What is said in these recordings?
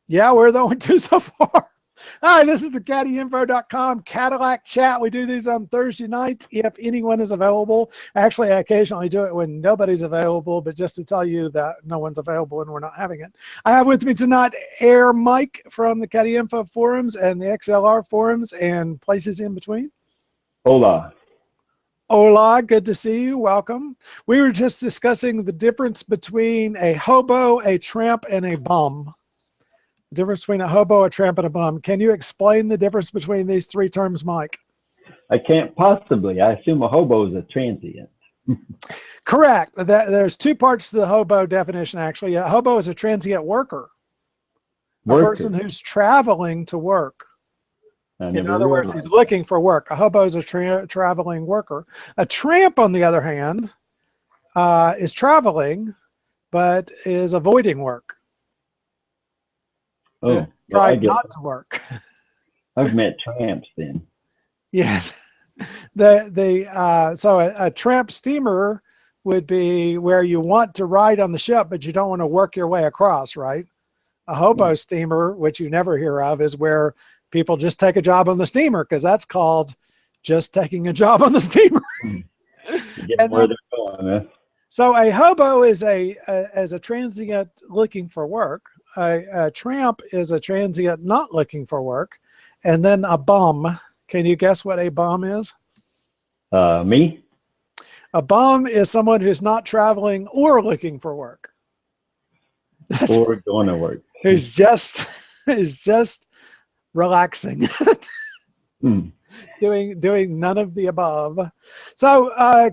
Yeah, we're the only two so far. Hi, this is the CaddyInfo.com Cadillac chat. We do these on Thursday nights if anyone is available. Actually, I occasionally do it when nobody's available, but just to tell you that no one's available and we're not having it. I have with me tonight Air Mike from the CaddyInfo forums and the XLR forums and places in between. Hola. Hola, good to see you. Welcome. We were just discussing the difference between a hobo, a tramp, and a bum. The difference between a hobo, a tramp, and a bum. Can you explain the difference between these three terms, Mike? I can't possibly. I assume a hobo is a transient. Correct. There's two parts to the hobo definition, actually. A hobo is a transient worker. A person who's traveling to work. In other words, he's looking for work. A hobo is a traveling worker. A tramp, on the other hand, is traveling, but is avoiding work. Oh, trying not to work. I've met tramps then. Yes. So a tramp steamer would be where you want to ride on the ship, but you don't want to work your way across, right? A hobo steamer, which you never hear of, is where people just take a job on the steamer, because that's called just taking a job on the steamer. And where they're going, So a hobo is a transient looking for work. A tramp is a transient not looking for work. And then a bum. Can you guess what a bum is? Me? A bum is someone who's not traveling or looking for work. Or going to work. Who's just relaxing. Doing none of the above. So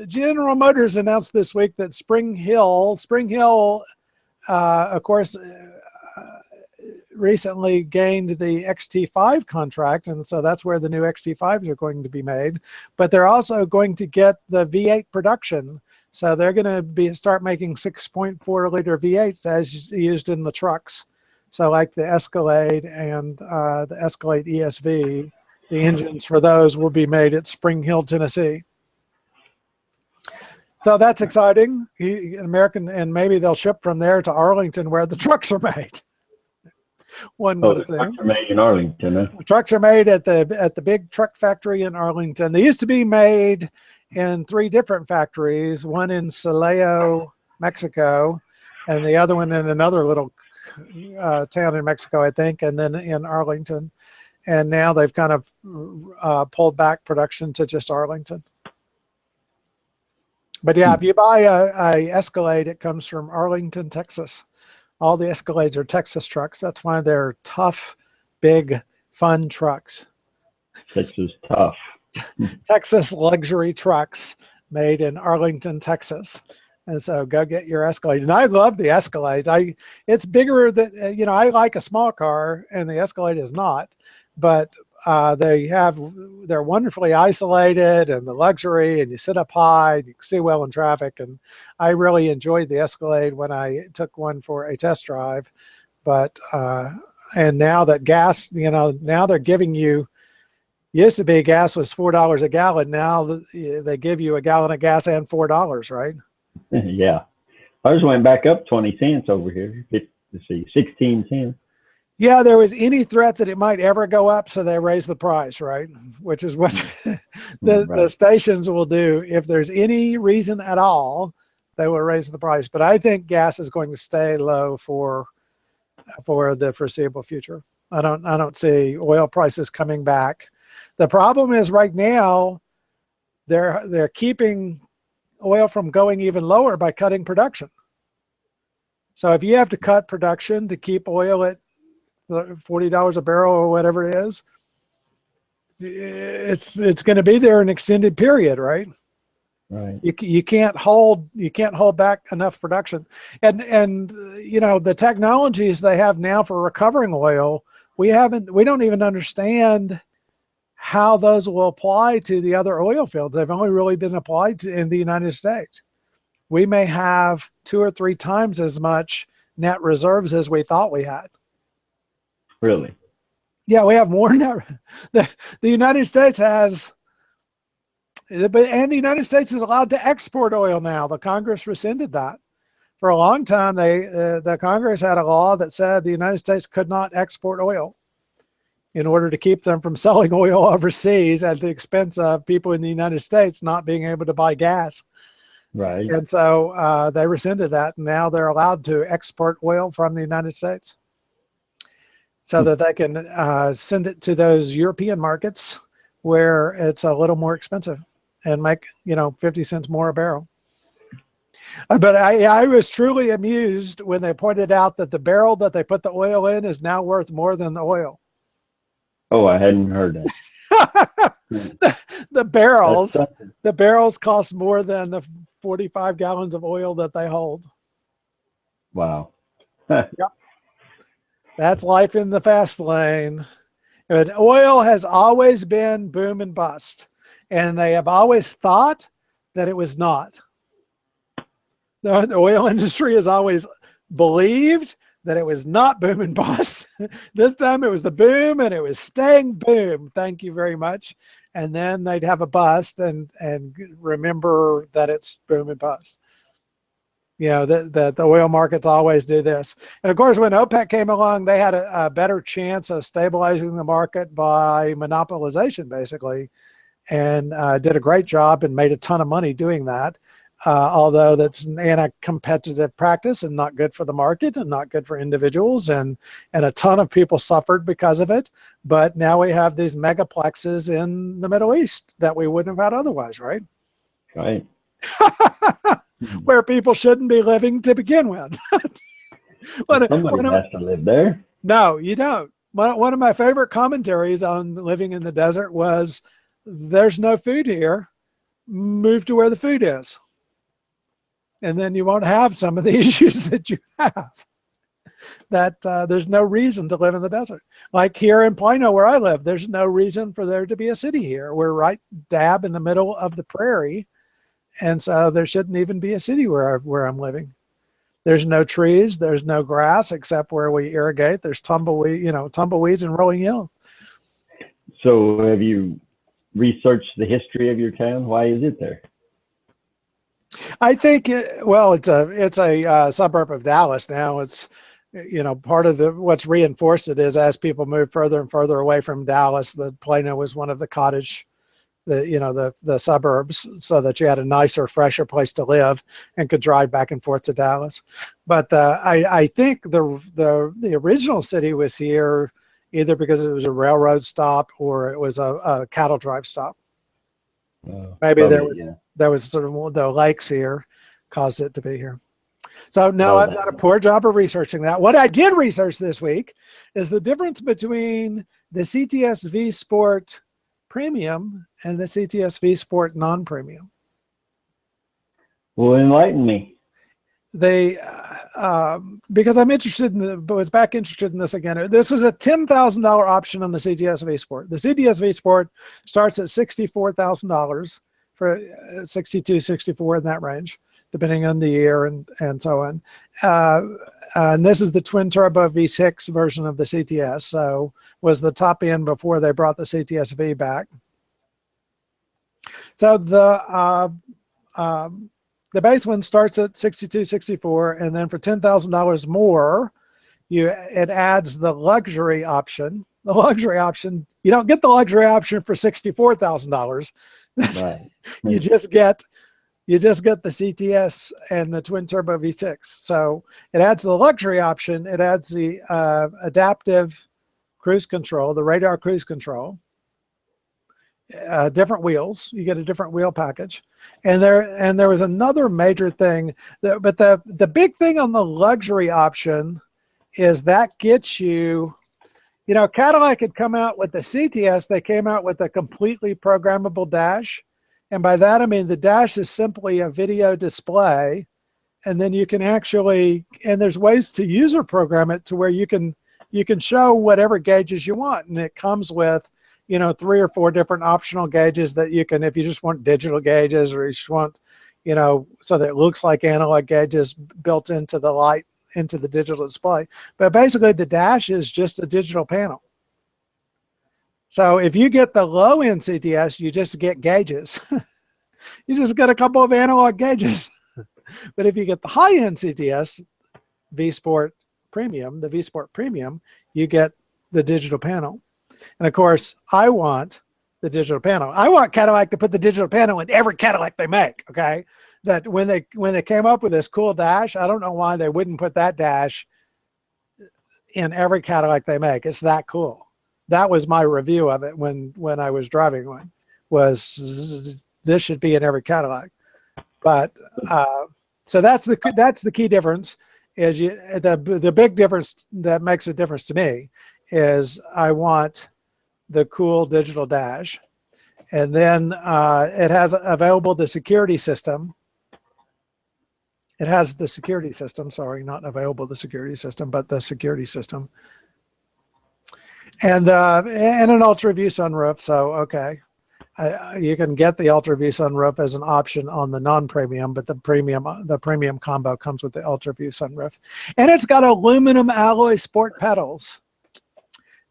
General Motors announced this week that Spring Hill, of course, recently gained the XT5 contract, and so that's where the new XT5s are going to be made. But they're also going to get the V8 production, so they're going to start making 6.4 liter V8s as used in the trucks. So like the Escalade and the Escalade ESV, the engines for those will be made at Spring Hill, Tennessee. So that's exciting. American, and maybe they'll ship from there to Arlington, where the trucks are made. One would assume. Trucks are made in Arlington. Huh? Trucks are made at the big truck factory in Arlington. They used to be made in 3 different factories, one in Silao, Mexico, and the other one in another little town in Mexico, I think, and then in Arlington. And now they've kind of pulled back production to just Arlington. But yeah, if you buy a Escalade, it comes from Arlington, Texas. All the Escalades are Texas trucks. That's why they're tough, big, fun trucks. Texas tough. Texas luxury trucks made in Arlington, Texas. And so go get your Escalade. And I love the Escalades. It's bigger than, you know, I like a small car, and the Escalade is not. But they're wonderfully isolated, and the luxury, and you sit up high, and you can see well in traffic. And I really enjoyed the Escalade when I took one for a test drive. But and now that gas, you know, now they're giving you, used to be gas was $4 a gallon. Now they give you a gallon of gas and $4, right? Yeah. Ours went back up 20 cents over here. Let's see, 16 cents. Yeah, there was any threat that it might ever go up, so they raised the price, right? Which is what the stations will do. If there's any reason at all, they will raise the price. But I think gas is going to stay low for the foreseeable future. I don't see oil prices coming back. The problem is right now they're keeping oil from going even lower by cutting production. So if you have to cut production to keep oil at $40 a barrel or whatever it is, it's going to be there an extended period, right? Right. You can't hold back enough production, and you know, the technologies they have now for recovering oil, we don't even understand how those will apply to the other oil fields. They've only really been applied to in the United States. We may have 2 or 3 times as much net reserves as we thought we had. Really? Yeah, we have more net. The United States has, and the United States is allowed to export oil now. The Congress rescinded that. For a long time, the Congress had a law that said the United States could not export oil in order to keep them from selling oil overseas at the expense of people in the United States not being able to buy gas. Right. And so they rescinded that, and now they're allowed to export oil from the United States so that they can send it to those European markets where it's a little more expensive and make, 50 cents more a barrel. But I was truly amused when they pointed out that the barrel that they put the oil in is now worth more than the oil. Oh, I hadn't heard that. the barrels cost more than the 45 gallons of oil that they hold. Wow. Yep. That's life in the fast lane. But oil has always been boom and bust, and they have always thought that it was not. The oil industry has always believed that it was not boom and bust. This time it was the boom, and it was staying boom. Thank you very much. And then they'd have a bust and remember that it's boom and bust. The oil markets always do this. And of course, when OPEC came along, they had a better chance of stabilizing the market by monopolization, basically, and did a great job and made a ton of money doing that. Although that's an anti-competitive practice and not good for the market and not good for individuals, and a ton of people suffered because of it. But now we have these megaplexes in the Middle East that we wouldn't have had otherwise, right? Right. Where people shouldn't be living to begin with. Somebody has to live there. No, you don't. One of my favorite commentaries on living in the desert was, there's no food here, move to where the food is. And then you won't have some of the issues that you have. That there's no reason to live in the desert. Like here in Plano, where I live, there's no reason for there to be a city here. We're right dab in the middle of the prairie. And so there shouldn't even be a city where I'm living. There's no trees. There's no grass except where we irrigate. There's tumbleweeds and rolling hills. So have you researched the history of your town? Why is it there? I think, it's a suburb of Dallas now. It's, part of what's reinforced it is as people move further and further away from Dallas, the Plano was one of the the suburbs, so that you had a nicer, fresher place to live and could drive back and forth to Dallas. But I think the original city was here either because it was a railroad stop or it was a cattle drive stop. Maybe probably, there was sort of the lakes here caused it to be here. So no, I've done a poor job of researching that. What I did research this week is the difference between the CTS V Sport Premium and the CTS V Sport Non-Premium. Well, enlighten me. They, because I'm interested was back interested in this again. This was a $10,000 option on the CTS V Sport. The CTS V Sport starts at $64,000 for 62, 64 in that range, depending on the year and so on. And this is the twin turbo V6 version of the CTS. So was the top end before they brought the CTS V back. So the base one starts at 62, 64, and then for $10,000 more, it adds the luxury option. The luxury option, you don't get the luxury option for $64,000. Right. You just get the CTS and the twin turbo V6. So it adds the luxury option. It adds the adaptive cruise control, the radar cruise control, different wheels. You get a different wheel package. And there was another major thing, but the big thing on the luxury option is that gets you, Cadillac had come out with the CTS. They came out with a completely programmable dash. And by that, I mean, the dash is simply a video display. And then you can actually, and there's ways to user program it to where you can show whatever gauges you want. And it comes with, 3 or 4 different optional gauges that you can, if you just want digital gauges or you just want, so that it looks like analog gauges built into the light, into the digital display. But basically the dash is just a digital panel. So if you get the low end CTS, you just get gauges. You just get a couple of analog gauges. But if you get the high-end CTS V Sport Premium, the V Sport Premium, you get the digital panel. And of course, I want the digital panel. I want Cadillac to put the digital panel in every Cadillac they make. Okay, that when they came up with this cool dash, I don't know why they wouldn't put that dash in every Cadillac they make. It's that cool. That was my review of it when I was driving one. Was this should be in every Cadillac. But so that's the key difference. Is the big difference that makes a difference to me is I want the cool digital dash, and then it has available the security system. It has the security system. Sorry, not available the security system, but the security system, and an ultra view sunroof. So okay. You can get the Ultra View sunroof as an option on the non-premium, but the premium combo comes with the Ultra View sunroof, and it's got aluminum alloy sport pedals.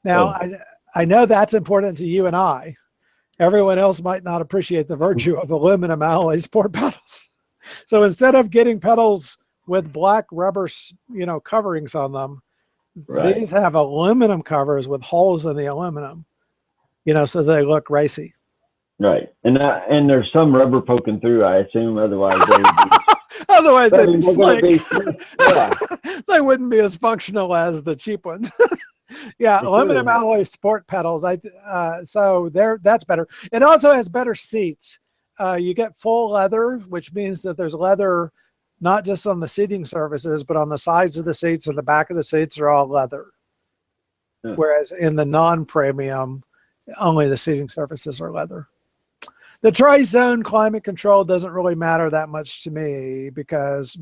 Now, I know that's important to you and I. Everyone else might not appreciate the virtue of aluminum alloy sport pedals. So instead of getting pedals with black rubber, coverings on them, these have aluminum covers with holes in the aluminum, so they look racy. Right, and there's some rubber poking through, I assume. Otherwise, they'd be slick. Yeah. They wouldn't be as functional as the cheap ones. Yeah, aluminum alloy sport pedals. So that's better. It also has better seats. You get full leather, which means that there's leather not just on the seating surfaces, but on the sides of the seats and the back of the seats are all leather. Whereas in the non-premium, only the seating surfaces are leather. The tri-zone climate control doesn't really matter that much to me because,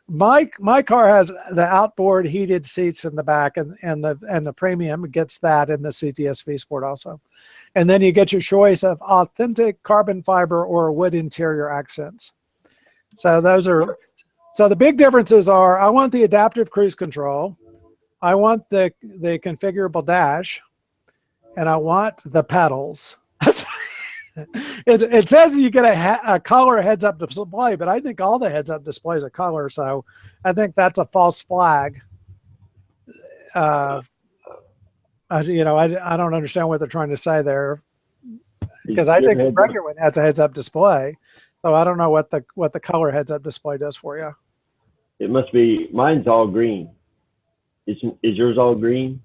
my car has the outboard heated seats in the back, and the premium gets that in the CTS V Sport also, and then you get your choice of authentic carbon fiber or wood interior accents. So the big differences are: I want the adaptive cruise control, I want the configurable dash, and I want the pedals. It says you get a color heads-up display, but I think all the heads-up displays are color, so I think that's a false flag. I don't understand what they're trying to say there, because I think the regular one has a heads-up display, so I don't know what the color heads-up display does for you. It must be. Mine's all green. Is yours all green?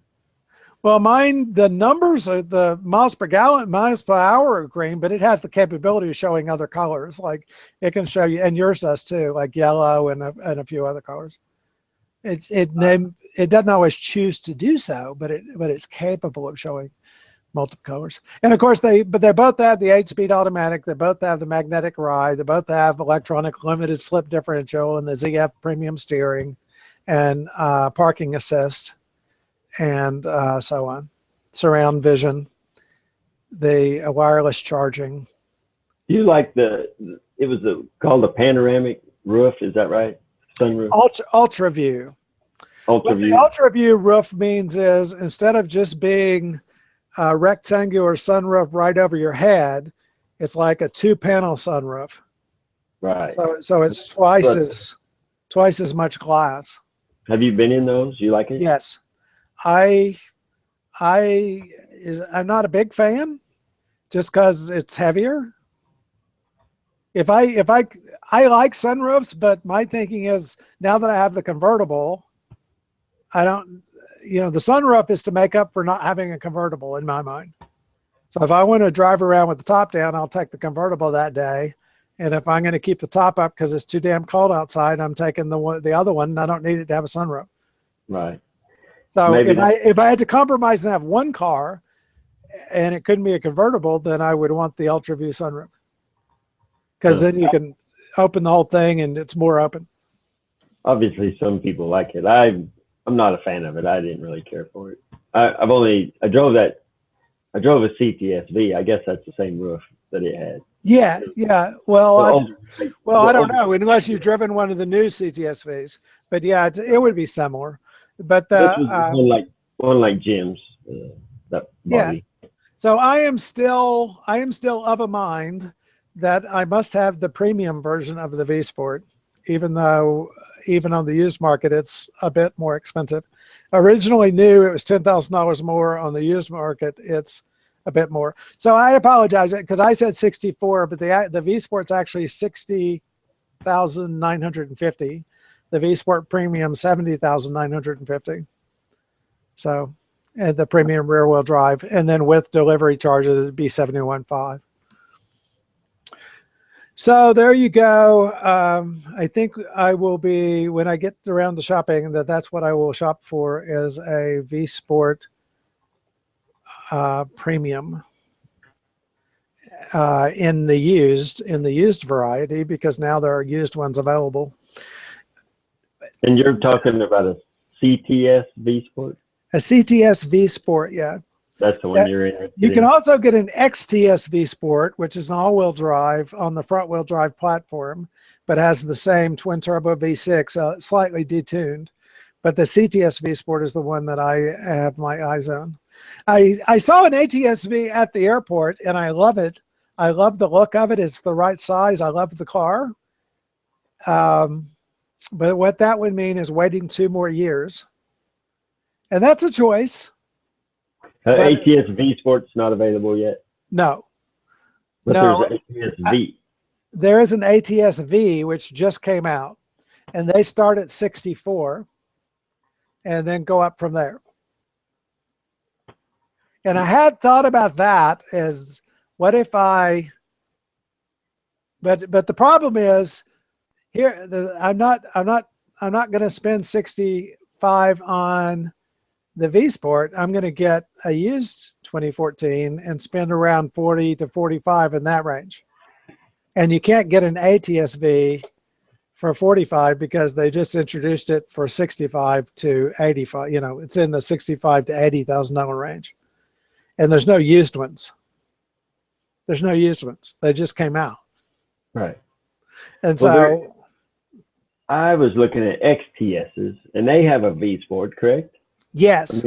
Well, mine, the numbers are the miles per hour are green, but it has the capability of showing other colors. Like it can show you, and yours does too, like yellow and a few other colors. It doesn't always choose to do so, but it's capable of showing multiple colors. And of course they both have the 8-speed automatic. They both have the magnetic ride. They both have electronic limited slip differential and the ZF premium steering and parking assist. And so on, surround vision, the wireless charging. You like called a panoramic roof, is that right? Sunroof. Ultra view. What the Ultra view roof means is instead of just being a rectangular sunroof right over your head, it's like a 2-panel sunroof. Right. So it's twice as much glass. Have you been in those? You like it? Yes. I'm not a big fan just because it's heavier. If I like sunroofs, but my thinking is now that I have the convertible, I don't, the sunroof is to make up for not having a convertible in my mind. So if I want to drive around with the top down, I'll take the convertible that day. And if I'm going to keep the top up because it's too damn cold outside, I'm taking the other one. And I don't need it to have a sunroof. Right. So if I had to compromise and have one car and it couldn't be a convertible, then I would want the Ultra View sunroof. Because then you can open the whole thing and it's more open. Obviously some people like it. I'm not a fan of it. I didn't really care for it. I drove a CTSV. I guess that's the same roof that it had. Yeah. Well, I don't know unless you've driven one of the new CTSVs, but yeah, it would be similar. But one like Jim's, that body. Yeah. So I am still of a mind that I must have the premium version of the V Sport, even though even on the used market it's a bit more expensive. Originally new, it was $10,000 more. On the used market, it's a bit more. So I apologize because I said 64, but the V Sport's actually 60,950. The V Sport Premium 70,950. So, and the premium rear wheel drive, and then with delivery charges, it'd be 71.5. So there you go. I think I will be, when I get around to shopping, that's what I will shop for, is a V Sport Premium in the used variety, because now there are used ones available. And you're talking about a CTS V Sport? A CTS V Sport, yeah. That's the one you're in. You can also get an XTS V Sport, which is an all-wheel drive on the front-wheel drive platform, but has the same twin-turbo V6, slightly detuned. But the CTS V Sport is the one that I have my eyes on. I saw an ATS-V at the airport, and I love it. I love the look of it. It's the right size. I love the car. But what that would mean is waiting 2 more years. And that's a choice. ATS V Sport's not available yet? No. But no. There's ATS V. There is an ATS V, which just came out. And they start at 64 and then go up from there. And I had thought about that as, what if I, but the problem is here, I'm not going to spend 65 on the V Sport. I'm going to get a used 2014 and spend around 40 to 45 in that range. And you can't get an ATS V for 45 because they just introduced it for 65 to 85. You know, it's in the 65 to $80,000 range. And there's no used ones. There's no used ones. They just came out. Right. And so I was looking at XTSs, and they have a V Sport, correct? Yes.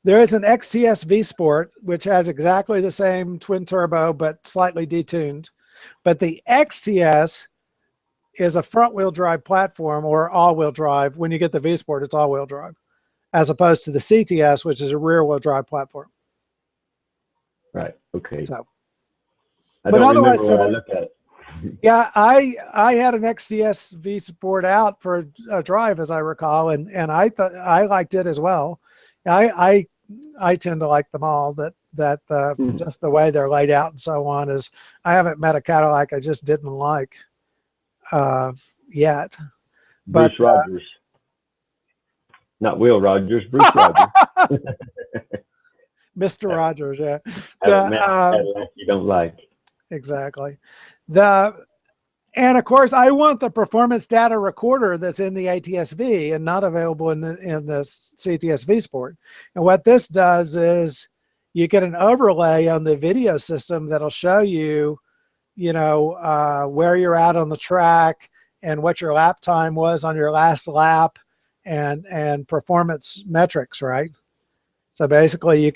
There is an XTS V Sport, which has exactly the same twin turbo, but slightly detuned. But the XTS is a front wheel drive platform, or all wheel drive. When you get the V Sport, it's all wheel drive, as opposed to the CTS, which is a rear wheel drive platform. Right. Okay. So, I don't remember what I looked at. Yeah, I had an XTS V Sport out for a drive, as I recall, and I thought I liked it as well. I tend to like them all. Just the way they're laid out and so on is. I haven't met a Cadillac I just didn't like yet. Bruce Rogers, not Will Rogers. Bruce Rogers. Mr. Rogers, yeah. Cadillac you don't like. Exactly. And of course, I want the performance data recorder that's in the ATS-V and not available in the CTS-V Sport. And what this does is you get an overlay on the video system that'll show you, where you're at on the track and what your lap time was on your last lap and performance metrics, right? So basically, you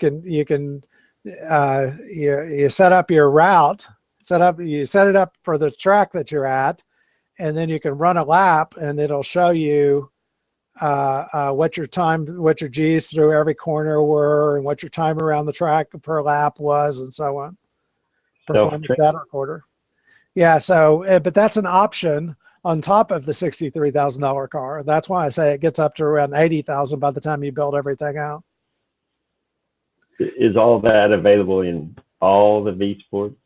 set up your route. You set it up for the track that you're at, and then you can run a lap, and it'll show you what your G's through every corner were, and what your time around the track per lap was, and so on. Performance data recorder. Yeah. So, but that's an option on top of the $63,000 car. That's why I say it gets up to around $80,000 by the time you build everything out. Is all that available in all the V Sports?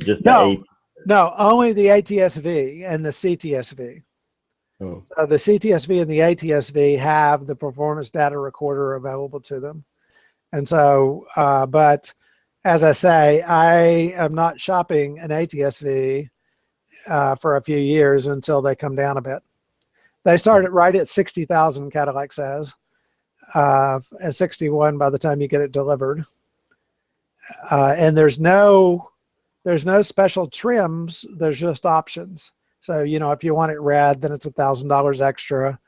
Just no, only the ATS-V and the CTS-V. Oh. So the CTS-V and the ATS-V have the performance data recorder available to them. And so, but as I say, I am not shopping an ATS-V for a few years until they come down a bit. They started right at 60,000, Cadillac says, at 61 by the time you get it delivered. And there's no special trims. There's just options. So, if you want it red, then it's $1,000 extra.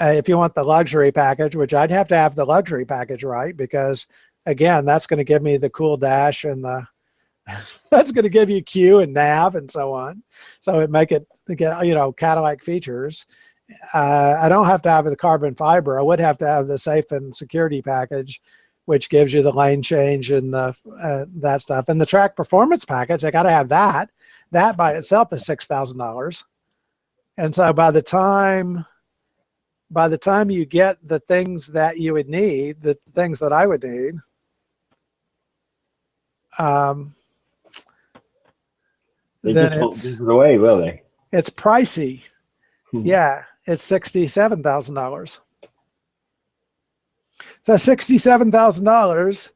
If you want the luxury package, which I'd have to have the luxury package, right? Because again, that's going to give me the cool dash and the That's going to give you Q and nav and so on. So it make it to get, Cadillac features. I don't have to have the carbon fiber. I would have to have the safe and security package, which gives you the lane change and the that stuff. And the track performance package, I got to have that. That by itself is $6,000. And so by the time you get the things that you would need, the things that I would need, they then just won't give it away, will they? It's pricey. Yeah, it's $67,000. So $67,000.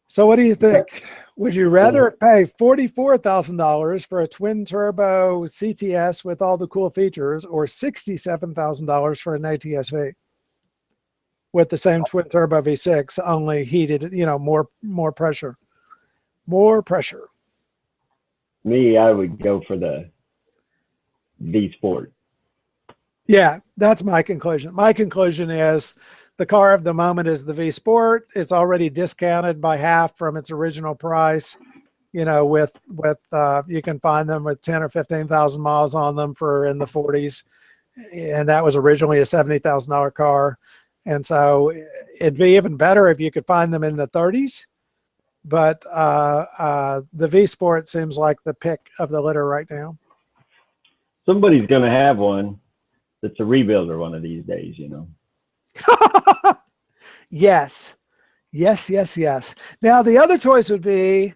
So what do you think? Would you rather pay $44,000 for a twin turbo CTS with all the cool features, or $67,000 for an ATS-V with the same twin turbo V6, only heated, more pressure, more pressure? Me, I would go for the V Sport. Yeah, that's my conclusion. My conclusion is the car of the moment is the V Sport. It's already discounted by half from its original price. With you can find them with 10 or 15,000 miles on them for in the 40s, and that was originally a $70,000 car. And so it'd be even better if you could find them in the 30s. But the V Sport seems like the pick of the litter right now. Somebody's going to have one that's a rebuilder one of these days, Yes. Now the other choice would be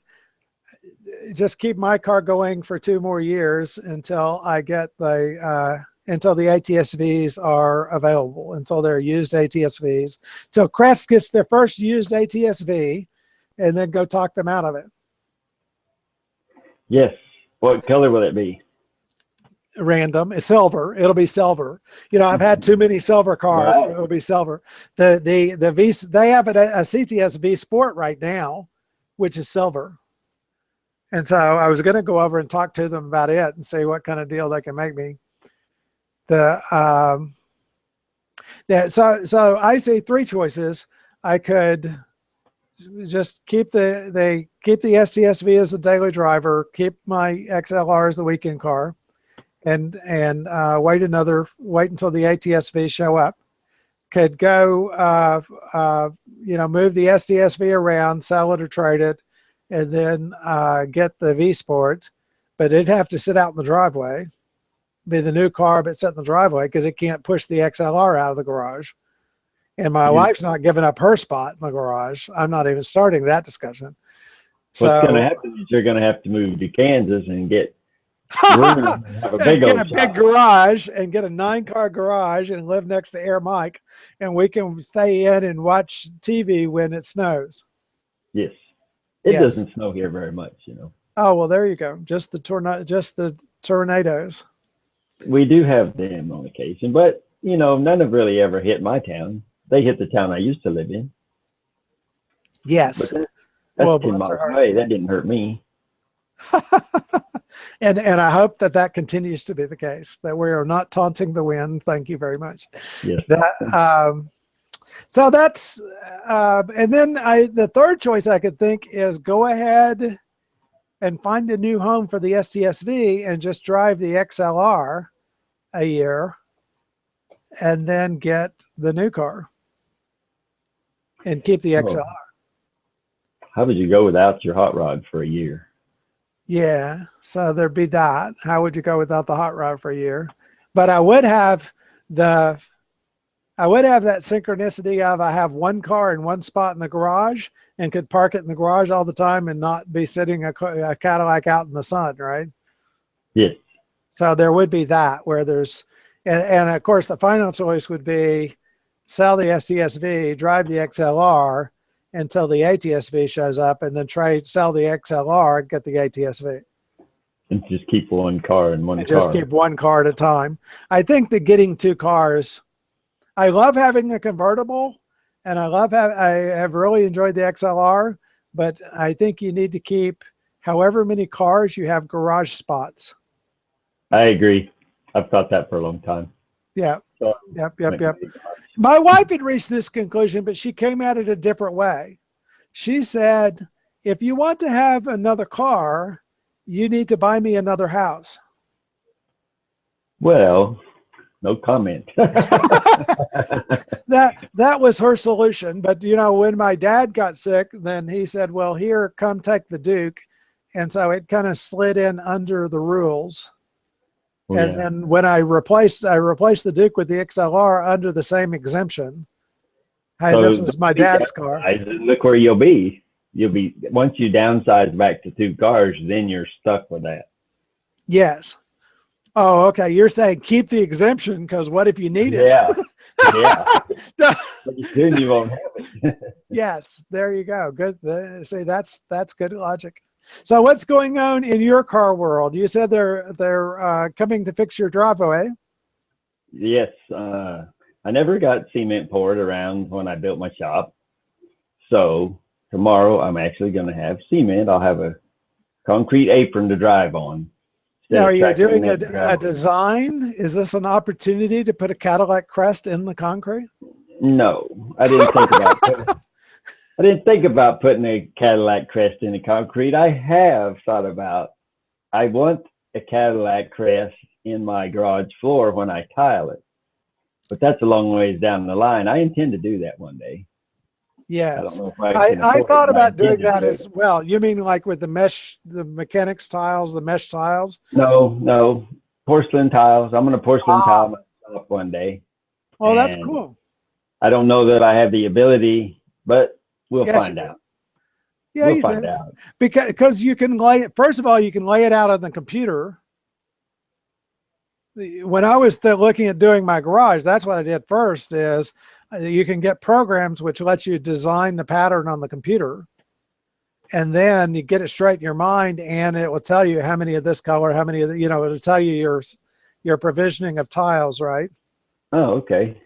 just keep my car going for 2 more years until I get until the ATS-Vs are available, until they're used ATS-Vs, till Crest gets their first used ATS-V, and then go talk them out of it. Yes. What color will it be? Random. It's silver. It'll be silver. I've had too many silver cars. Right. It'll be silver. The V, they have a CTS V Sport right now, which is silver. And so I was going to go over and talk to them about it and see what kind of deal they can make me. So I see 3 choices. I could just keep the STSV as the daily driver, keep my XLR as the weekend car, and wait until the ATS-V show up. Could go, move the STS-V around, sell it or trade it, and then get the V Sport. But it'd have to sit out in the driveway, be the new car, but sit in the driveway because it can't push the XLR out of the garage. And my wife's not giving up her spot in the garage. I'm not even starting that discussion. What's going to happen is you're going to have to move to Kansas and get room and have a big big garage and get a 9-car garage and live next to Air Mike, and we can stay in and watch TV when it snows. Yes. It doesn't snow here very much, Oh, well, there you go. Just the tornadoes. We do have them on occasion, but none have really ever hit my town. They hit the town I used to live in. Yes. That's 10 miles away. That didn't hurt me. and I hope that continues to be the case, that we are not taunting the wind. Thank you very much. Yes. So that's and then the third choice I could think is go ahead and find a new home for the STS-V and just drive the XLR a year and then get the new car and keep the XLR. How would you go without your hot rod for a year? Yeah, so there'd be that. How would you go without the hot rod for a year? But I would have that synchronicity of I have one car in one spot in the garage and could park it in the garage all the time and not be sitting a Cadillac out in the sun, right? Yes. So there would be that where there's, and of course the final choice would be sell the STS-V, drive the XLR until the ATS-V shows up, and then sell the XLR and get the ATS-V. And just keep one car in one car. Just keep one car at a time. I think that getting 2 cars, I love having a convertible, and I have really enjoyed the XLR, but I think you need to keep however many cars you have garage spots. I agree. I've thought that for a long time. Yeah. So, yep. My wife had reached this conclusion, but she came at it a different way. She said, if you want to have another car, you need to buy me another house. Well, no comment. That was her solution. But you know, when my dad got sick, then he said, well, here, come take the Duke. And so it kind of slid in under the rules. Oh, And yeah. then when I replaced the Duke with the XLR under the same exemption. Hey, So this was my dad's car. look where you'll be. You'll be, once you downsize back to 2 cars, then you're stuck with that. Yes. Oh, okay. You're saying keep the exemption because what if you need it? Yeah. Yeah. Pretty soon you won't have it. Yes, there you go. Good. See, that's good logic. So what's going on in your car world? You said they're coming to fix your driveway. Yes. I never got cement poured around when I built my shop. So tomorrow I'm actually going to have cement. I'll have a concrete apron to drive on. Now, are you doing a design? Is this an opportunity to put a Cadillac crest in the concrete? No, I didn't think about putting a Cadillac crest in the concrete. I have thought about, I want a Cadillac crest in my garage floor when I tile it, but that's a long ways down the line. I intend to do that one day. Yes. I don't know if I thought about doing that as well. You mean like with the mechanics tiles, the mesh tiles? No, porcelain tiles. I'm going to porcelain tile myself one day. Oh, that's cool. I don't know that I have the ability, but we'll find out. Yeah, we'll find out. Because you can lay it, first of all, you can lay it out on the computer. When I was looking at doing my garage, that's what I did first is you can get programs which let you design the pattern on the computer. And then you get it straight in your mind and it will tell you how many of this color, how many of the, it'll tell you your provisioning of tiles, right? Oh, okay.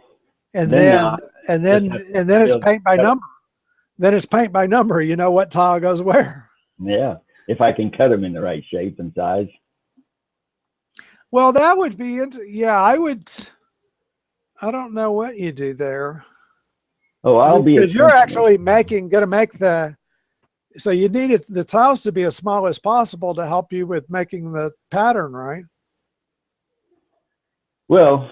And then it's paint by number. Then it's paint by number. You know what tile goes where. Yeah, if I can cut them in the right shape and size. Well, that would be yeah. I don't know what you do there. Oh, I'll be because you're actually going to make so you need the tiles to be as small as possible to help you with making the pattern, right? Well,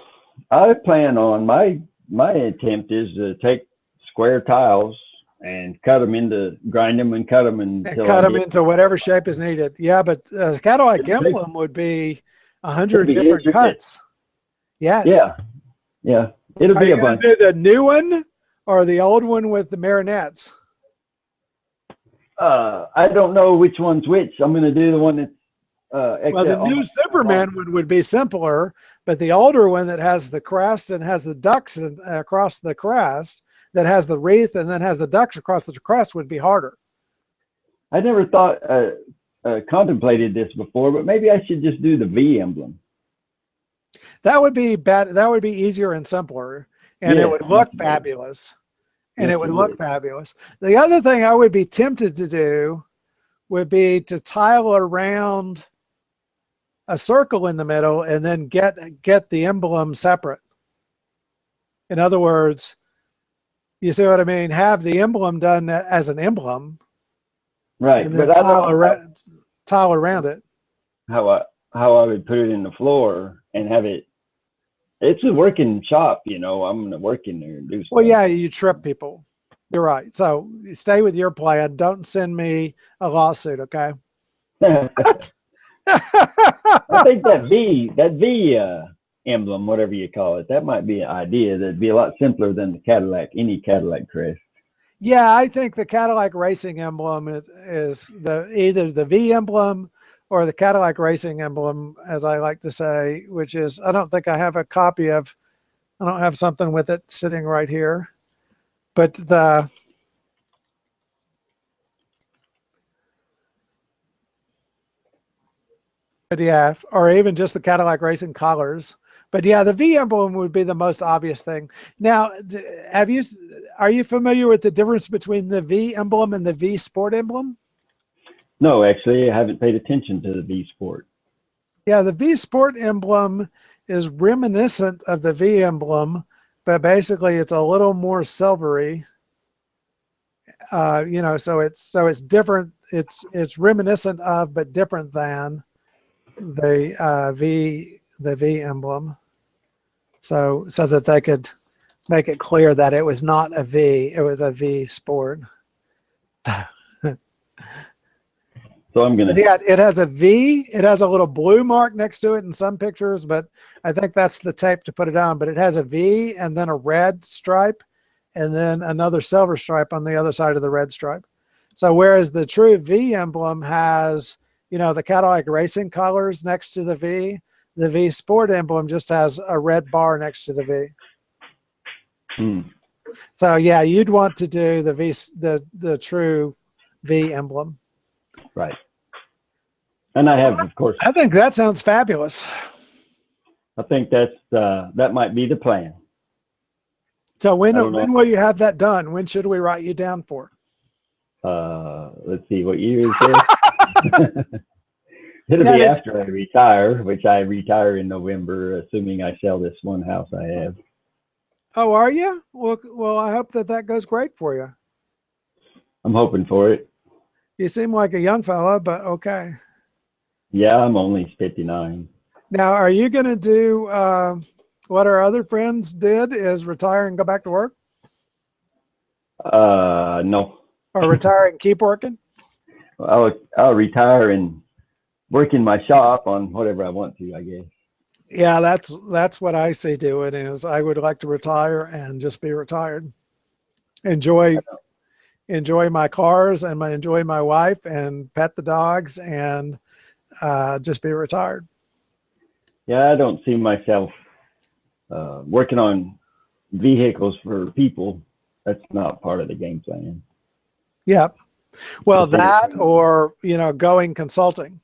I plan on my attempt is to take square tiles and grind them and cut them into whatever shape is needed. Yeah, but Cadillac emblem would be 100 different cuts. Yes. Yeah. It'll be a bunch. Do the new one or the old one with the marionettes? I don't know which one's which. I'm going to do the one that's well, the new Superman one would be simpler, but the older one that has the crest and has the ducks across the crest, that has the wreath and then has the ducks across the crest would be harder. I never thought contemplated this before, but maybe I should just do the V emblem. That would be bad. That would be easier and simpler, and it would look fabulous. And it would look fabulous. The other thing I would be tempted to do would be to tile around a circle in the middle and then get the emblem separate. In other words, you see what I mean? Have the emblem done as an emblem, right? And then tile around it. How I would put it in the floor and have it. It's a working shop, I'm going to work in there and do stuff. Well, yeah, you trip people. You're right. So stay with your plan. Don't send me a lawsuit, okay? I think that V emblem, whatever you call it, that might be an idea. That'd be a lot simpler than the Cadillac, any Cadillac crest. Yeah, I think the Cadillac racing emblem is either the V emblem or the Cadillac racing emblem, as I like to say, which is, I don't think I have a copy of, I don't have something with it sitting right here, but yeah, or even just the Cadillac racing colors. But yeah, the V emblem would be the most obvious thing. Now, are you familiar with the difference between the V emblem and the V Sport emblem? No, actually, I haven't paid attention to the V Sport. Yeah, the V Sport emblem is reminiscent of the V emblem, but basically it's a little more silvery. So it's different. it's reminiscent of but different than the V emblem. So that they could make it clear that it was not a V, it was a V Sport. So I'm gonna. Yeah, it has a V. It has a little blue mark next to it in some pictures, but I think that's the tape to put it on. But it has a V and then a red stripe, and then another silver stripe on the other side of the red stripe. So whereas the true V emblem has, you know, the Cadillac racing colors next to the V Sport emblem just has a red bar next to the V. Hmm. So yeah, you'd want to do the true V emblem. Right. And I have, of course. I think that sounds fabulous. I think that might be the plan. So when will you have that done? When should we write you down for? Let's see, what year is this? It'll be after I retire, which I retire in November, assuming I sell this one house I have. Oh, are you? Well, I hope that goes great for you. I'm hoping for it. You seem like a young fella, but okay. Yeah, I'm only 59. Now, are you going to do what our other friends did, is retire and go back to work? No. Or retire and keep working? I'll retire and work in my shop on whatever I want to, I guess. Yeah, that's what I see doing, is I would like to retire and just be retired. Enjoy my cars and enjoy my wife and pet the dogs and just be retired. Yeah, I don't see myself working on vehicles for people. That's not part of the game plan. Yep. Well, that, or, you know, going consulting,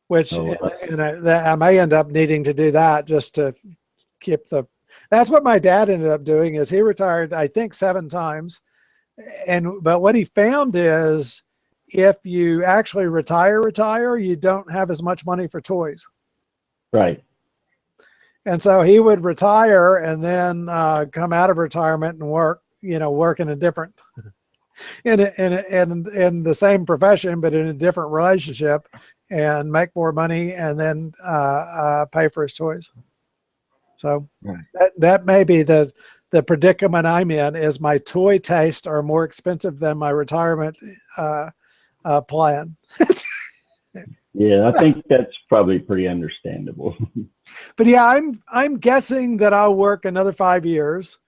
which I may end up needing to do that just to keep the. That's what my dad ended up doing, is he retired, I think, 7 times. But what he found is, if you actually retire, you don't have as much money for toys. Right. And so he would retire and then come out of retirement and work in a different, in the same profession, but in a different relationship, and make more money, and then pay for his toys. So that may be the predicament I'm in, is my toy tastes are more expensive than my retirement plan. Yeah, I think that's probably pretty understandable. But yeah, I'm guessing that I'll work another 5 years,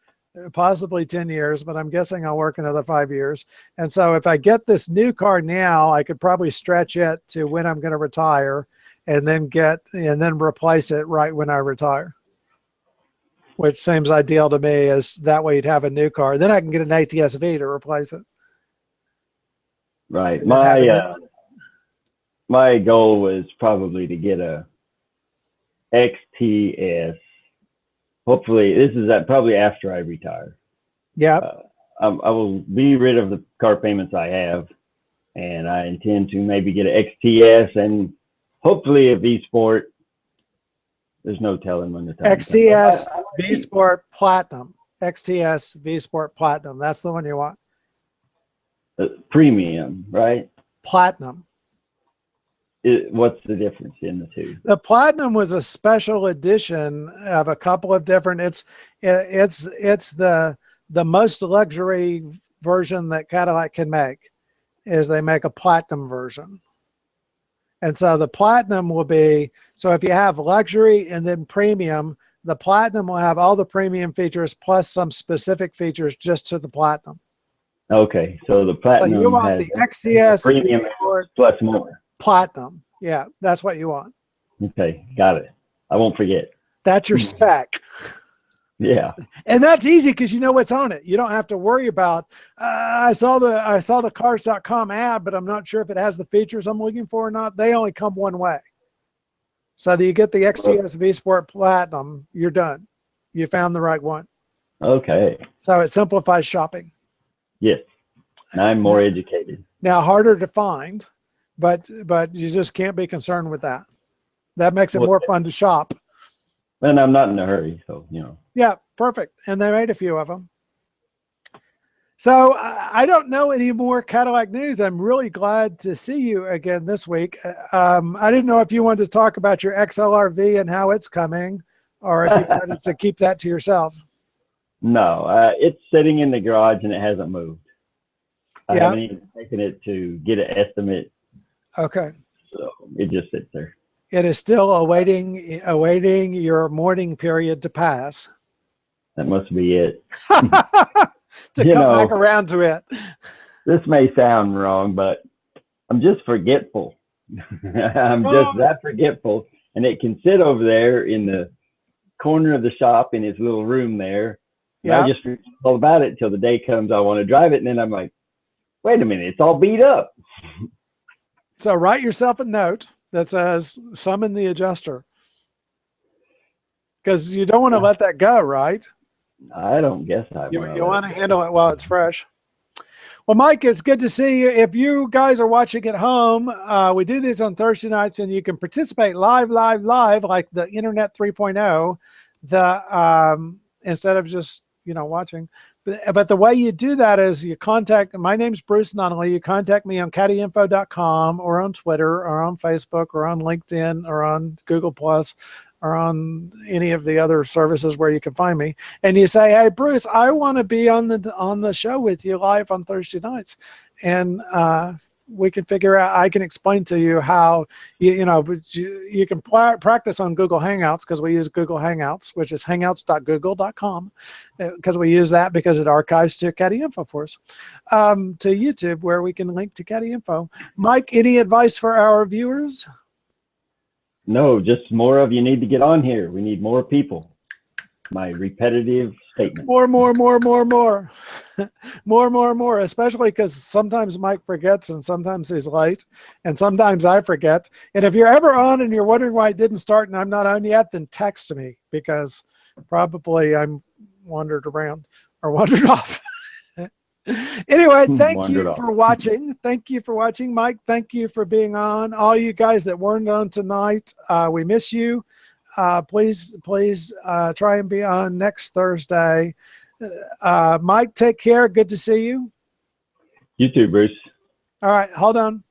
possibly 10 years, but I'm guessing I'll work another 5 years. And so if I get this new car now, I could probably stretch it to when I'm going to retire, and then replace it right when I retire, which seems ideal to me, is that way you'd have a new car. Then I can get an ATS-V to replace it. Right. My goal was probably to get a XTS. Hopefully, this is probably after I retire. Yeah. I will be rid of the car payments I have, and I intend to maybe get an XTS and hopefully a V Sport. There's no telling when the time XTS V Sport Platinum. XTS V Sport Platinum. That's the one you want. Premium, right? Platinum. What's the difference in the two? The Platinum was a special edition of a couple of different. It's the most luxury version that Cadillac can make, is they make a Platinum version. And so the Platinum will be, so if you have luxury and then premium, the Platinum will have all the premium features plus some specific features just to the Platinum. Okay, so the Platinum, so you want has the XTS premium plus more. Platinum. Yeah, that's what you want. Okay, got it. I won't forget. That's your spec. Yeah. And that's easy because you know what's on it. You don't have to worry about, I saw the cars.com ad, but I'm not sure if it has the features I'm looking for or not. They only come one way. So that you get the XTS V Sport Platinum, you're done. You found the right one. Okay. So it simplifies shopping. Yes. Now I'm more educated. Now, harder to find, but you just can't be concerned with that. That makes it more fun to shop. And I'm not in a hurry, so, you know. Yeah, perfect. And they made a few of them. So I don't know any more Cadillac news. I'm really glad to see you again this week. I didn't know if you wanted to talk about your XLRV and how it's coming, or if you wanted to keep that to yourself. No, it's sitting in the garage and it hasn't moved. I Yeah. haven't even taken it to get an estimate, Okay. so it just sits there. It is still awaiting your mourning period to pass. That must be it. To You come back know, around to it. this may sound wrong, but I'm just forgetful. I'm just that forgetful. And it can sit over there in the corner of the shop in his little room there. And Yeah. I just forget all about it till the day comes I want to drive it. And then I'm like, wait a minute, it's all beat up. So write yourself a note that says summon the adjuster. Because you don't want to let that go, right? I don't guess I You, want to you let want to it handle it while it's fresh. Well, Mike, it's good to see you. If you guys are watching at home, we do these on Thursday nights, and you can participate live, like the Internet 3.0. Instead of just watching, but the way you do that is you contact. My name's Bruce Nunnally. You contact me on CaddyInfo.com or on Twitter or on Facebook or on LinkedIn or on Google Plus or on any of the other services where you can find me, and you say, hey Bruce, I want to be on the show with you live on Thursday nights, and we can figure out, I can explain to you how you can practice on Google Hangouts, because we use Google Hangouts, which is hangouts.google.com, because we use that because it archives to CaddyInfo for us, to YouTube, where we can link to CaddyInfo. Mike, any advice for our viewers? No, just more of you need to get on here. We need more people. My repetitive statement. More. more, especially because sometimes Mike forgets and sometimes he's late and sometimes I forget. And if you're ever on and you're wondering why it didn't start and I'm not on yet, then text me, because probably I'm wandered around or wandered off. Anyway, thank you for watching. Thank you for watching, Mike. Thank you for being on. All you guys that weren't on tonight, we miss you. Please try and be on next Thursday. Mike, take care. Good to see you. You too, Bruce. All right, hold on.